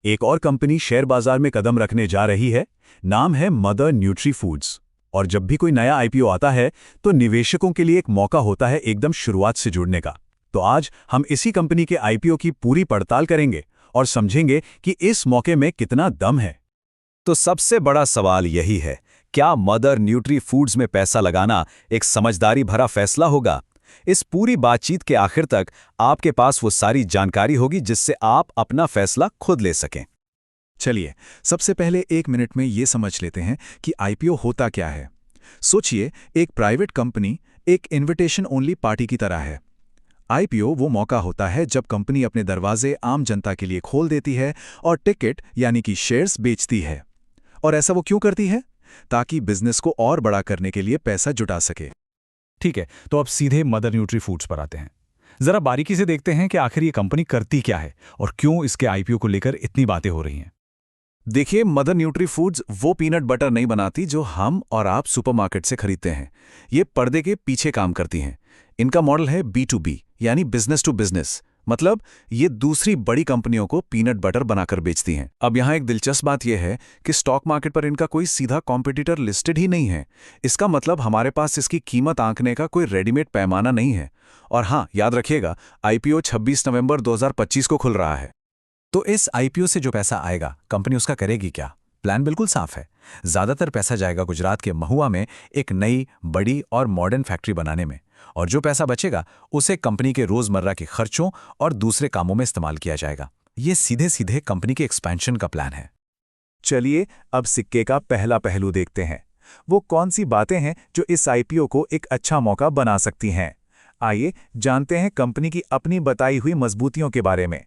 एक और company share बाजार में कदम रखने जा रही है। नाम है मदर न्यूट्री फूड्स। और जब भी कोई नया आईपीओ आता है तो निवेशकों के लिए एक मौका होता है एकदम शुरुआत से जुड़ने का। तो आज हम इसी कंपनी के आईपीओ की पूरी पड़ताल करेंगे और समझेंगे कि इस मौके में कितना दम है। तो सबसे बड़ा सवाल यही है, क्या मदर न्यूट्री फूड्स में पैसा लगाना एक समझदारी भरा फैसला होगा? इस पूरी बातचीत के आखिर तक आपके पास वो सारी जानकारी होगी जिससे आप अपना फैसला खुद ले सकें। चलिए, सबसे पहले 1 मिनट में ये समझ लेते हैं कि आईपीओ होता क्या है। सोचिए, एक प्राइवेट कंपनी एक इनविटेशन ओनली पार्टी की तरह है। आईपीओ वो मौका होता है जब कंपनी अपने दरवाजे आम जनता के लिए खोल देती है और टिकट यानी कि शेयर्स बेचती है। और ऐसा वो क्यों करती है? ताकि बिजनेस को और बड़ा करने के लिए पैसा जुटा सके। ठीक है, तो अब सीधे मदर न्यूट्री फूड्स पर आते हैं। जरा बारीकी से देखते हैं कि आखिर ये कंपनी करती क्या है और क्यों इसके आईपीओ को लेकर इतनी बातें हो रही हैं। देखिए, मदर न्यूट्री फूड्स वो पीनट बटर नहीं बनाती जो हम और आप सुपरमार्केट से खरीदते हैं। ये पर्दे के पीछे काम करती हैं। इनका मॉडल है B2B यानी बिजनेस टू बिजनेस। मतलब ये दूसरी बड़ी कंपनियों को पीनट बटर बनाकर बेचती हैं। अब यहाँ एक दिलचस्प बात यह है कि स्टॉक मार्केट पर इनका कोई सीधा कॉम्पिटिटर लिस्टेड ही नहीं है। इसका मतलब हमारे पास इसकी कीमत आंकने का कोई रेडीमेड पैमाना नहीं है। और हाँ, याद रखिएगा, आईपीओ 26 नवंबर 2025 को खुल रहा है। तो इस आईपीओ से जो पैसा आएगा, कंपनी उसका करेगी क्या? प्लान बिल्कुल साफ है। ज्यादातर पैसा जाएगा गुजरात के महुआ में एक नई, बड़ी और मॉडर्न फैक्ट्री बनाने में, और जो पैसा बचेगा उसे कंपनी के रोजमर्रा के खर्चों और दूसरे कामों में इस्तेमाल किया जाएगा। ये सीधे सीधे कंपनी के एक्सपेंशन का प्लान है। चलिए, अब सिक्के का पहला पहलू देखते हैं। वो कौन सी बातें हैं जो इस आईपीओ को एक अच्छा मौका बना सकती हैं। आइए जानते हैं कंपनी की अपनी बताई हुई मजबूतियों के बारे में।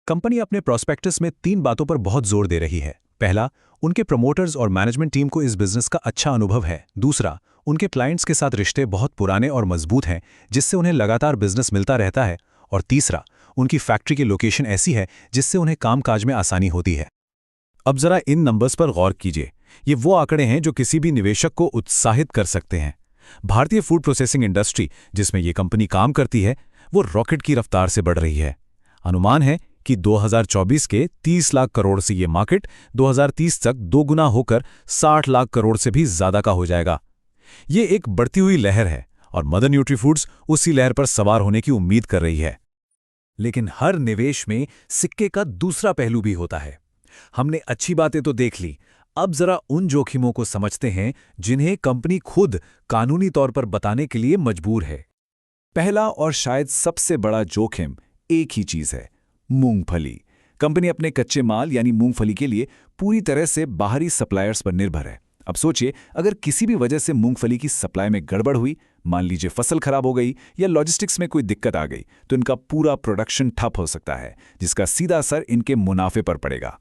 कंपनी अपने प्रोस्पेक्टस में 3 बातों पर बहुत जोर दे रही है। पहला, उनके प्रमोटर्स और मैनेजमेंट टीम को इस बिजनेस का अच्छा अनुभव है। दूसरा, उनके क्लाइंट्स के साथ रिश्ते बहुत पुराने और मजबूत हैं, जिससे उन्हें लगातार बिजनेस मिलता रहता है। और तीसरा, उनकी फैक्ट्री की लोकेशन ऐसी है जिससे उन्हें कामकाज में आसानी होती है। अब जरा इन नंबर्स पर गौर कीजिए। ये वो आंकड़े हैं जो किसी भी निवेशक को उत्साहित कर सकते हैं। भारतीय फूड प्रोसेसिंग इंडस्ट्री, जिसमें ये कंपनी काम करती है, वो रॉकेट की रफ्तार से बढ़ रही है। अनुमान है कि 2024 के 30 लाख करोड़ से ये मार्केट 2030 तक 2 गुना होकर 60 लाख करोड़ से भी ज्यादा का हो जाएगा। ये एक बढ़ती हुई लहर है और मदर न्यूट्री फूड्स उसी लहर पर सवार होने की उम्मीद कर रही है। लेकिन हर निवेश में सिक्के का दूसरा पहलू भी होता है। हमने अच्छी बातें तो देख ली, अब जरा उन जोखिमों को समझते हैं जिन्हें कंपनी खुद कानूनी तौर पर बताने के लिए मजबूर है। पहला और शायद सबसे बड़ा जोखिम एक ही चीज है, मूंगफली। कंपनी अपने कच्चे माल यानी मूंगफली के लिए पूरी तरह से बाहरी सप्लायर्स पर निर्भर है। अब सोचिए, अगर किसी भी वजह से मूंगफली की सप्लाई में गड़बड़ हुई, मान लीजिए फसल खराब हो गई या लॉजिस्टिक्स में कोई दिक्कत आ गई, तो इनका पूरा प्रोडक्शन ठप हो सकता है, जिसका सीधा असर इनके मुनाफे पर पड़ेगा।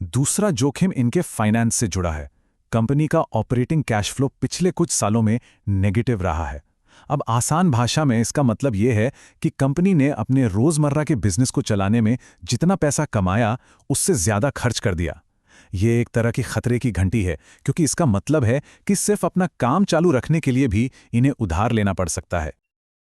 दूसरा जोखिम इनके फाइनेंस से जुड़ा है। कंपनी का ऑपरेटिंग कैश फ्लो पिछले कुछ सालों में नेगेटिव रहा है। अब आसान भाषा में इसका मतलब यह है कि कंपनी ने अपने रोजमर्रा के बिजनेस को चलाने में जितना पैसा कमाया उससे ज्यादा खर्च कर दिया। ये एक तरह की खतरे की घंटी है, क्योंकि इसका मतलब है कि सिर्फ अपना काम चालू रखने के लिए भी इन्हें उधार लेना पड़ सकता है।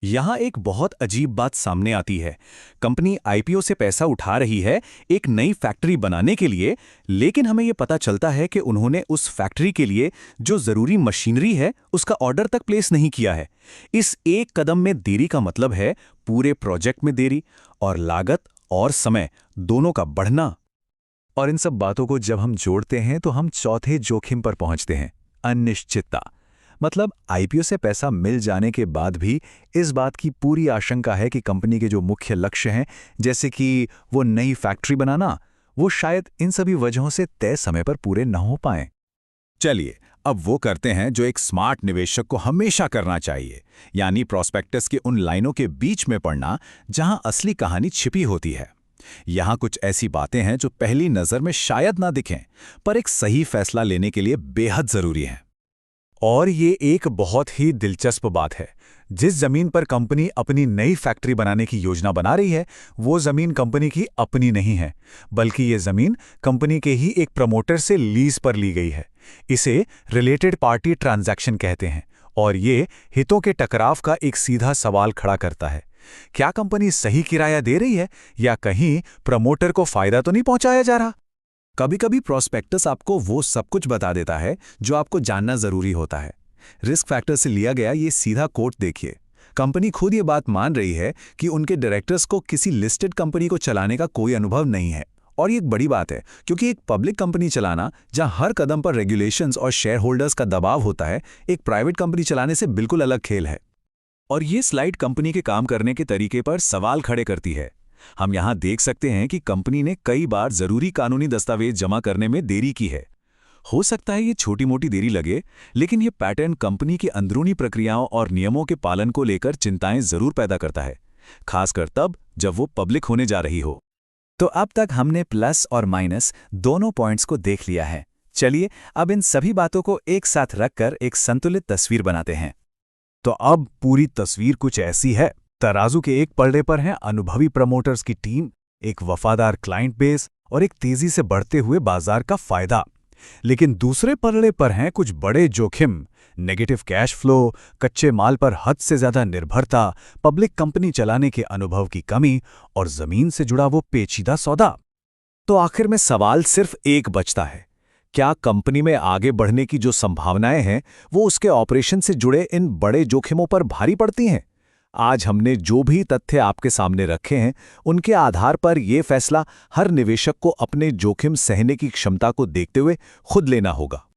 यहाँ एक बहुत अजीब बात सामने आती है। कंपनी आईपीओ से पैसा उठा रही है एक नई फैक्ट्री बनाने के लिए, लेकिन हमें यह पता चलता है कि उन्होंने उस फैक्ट्री के लिए जो जरूरी मशीनरी है उसका ऑर्डर तक प्लेस नहीं किया है। इस एक कदम में देरी का मतलब है पूरे प्रोजेक्ट में देरी और लागत और समय दोनों का बढ़ना। और इन सब बातों को जब हम जोड़ते हैं तो हम चौथे जोखिम पर पहुंचते हैं, अनिश्चितता। मतलब आईपीओ से पैसा मिल जाने के बाद भी इस बात की पूरी आशंका है कि कंपनी के जो मुख्य लक्ष्य हैं, जैसे कि वो नई फैक्ट्री बनाना, वो शायद इन सभी वजहों से तय समय पर पूरे न हो पाएं। चलिए, अब वो करते हैं जो एक स्मार्ट निवेशक को हमेशा करना चाहिए, यानी प्रॉस्पेक्टस के उन लाइनों के बीच में पढ़ना जहां असली कहानी छिपी होती है। यहां कुछ ऐसी बातें हैं जो पहली नजर में शायद ना दिखें, पर एक सही फैसला लेने के लिए बेहद जरूरी हैं। और ये एक बहुत ही दिलचस्प बात है। जिस जमीन पर कंपनी अपनी नई फैक्ट्री बनाने की योजना बना रही है, वो जमीन कंपनी की अपनी नहीं है, बल्कि ये जमीन कंपनी के ही एक प्रमोटर से लीज पर ली गई है। इसे रिलेटेड पार्टी ट्रांजैक्शन कहते हैं और ये हितों के टकराव का एक सीधा सवाल खड़ा करता है। क्या कंपनी सही किराया दे रही है या कहीं प्रमोटर को फायदा तो नहीं पहुंचाया जा रहा? कभी-कभी प्रोस्पेक्टस आपको वो सब कुछ बता देता है जो आपको जानना जरूरी होता है। रिस्क फैक्टर से लिया गया ये सीधा कोट देखिए। कंपनी खुद ये बात मान रही है कि उनके डायरेक्टर्स को किसी लिस्टेड कंपनी को चलाने का कोई अनुभव नहीं है। और ये एक बड़ी बात है, क्योंकि एक पब्लिक कंपनी चलाना, जहां हर कदम पर रेगुलेशंस और शेयर होल्डर्स का दबाव होता है, एक प्राइवेट कंपनी चलाने से बिल्कुल अलग खेल है। और ये स्लाइड कंपनी के काम करने के तरीके पर सवाल खड़े करती है। हम यहां देख सकते हैं कि कंपनी ने कई बार जरूरी कानूनी दस्तावेज जमा करने में देरी की है। हो सकता है ये छोटी मोटी देरी लगे, लेकिन ये पैटर्न कंपनी की अंदरूनी प्रक्रियाओं और नियमों के पालन को लेकर चिंताएं जरूर पैदा करता है, खासकर तब जब वो पब्लिक होने जा रही हो। तो अब तक हमने प्लस और माइनस दोनों पॉइंट्स को देख लिया है। चलिए अब इन सभी बातों को एक साथ रखकर एक संतुलित तस्वीर बनाते हैं। तो अब पूरी तस्वीर कुछ ऐसी है। तराजू के एक पलड़े पर हैं अनुभवी प्रमोटर्स की टीम, एक वफादार क्लाइंट बेस और एक तेजी से बढ़ते हुए बाजार का फायदा। लेकिन दूसरे पलड़े पर हैं कुछ बड़े जोखिम, नेगेटिव कैश फ्लो, कच्चे माल पर हद से ज्यादा निर्भरता, पब्लिक कंपनी चलाने के अनुभव की कमी और जमीन से जुड़ा वो पेचीदा सौदा। तो आखिर में सवाल सिर्फ एक बचता है, क्या कंपनी में आगे बढ़ने की जो संभावनाएं हैं वो उसके ऑपरेशन से जुड़े इन बड़े जोखिमों पर भारी पड़ती हैं? आज हमने जो भी तथ्य आपके सामने रखे हैं, उनके आधार पर यह फैसला हर निवेशक को अपने जोखिम सहने की क्षमता को देखते हुए खुद लेना होगा।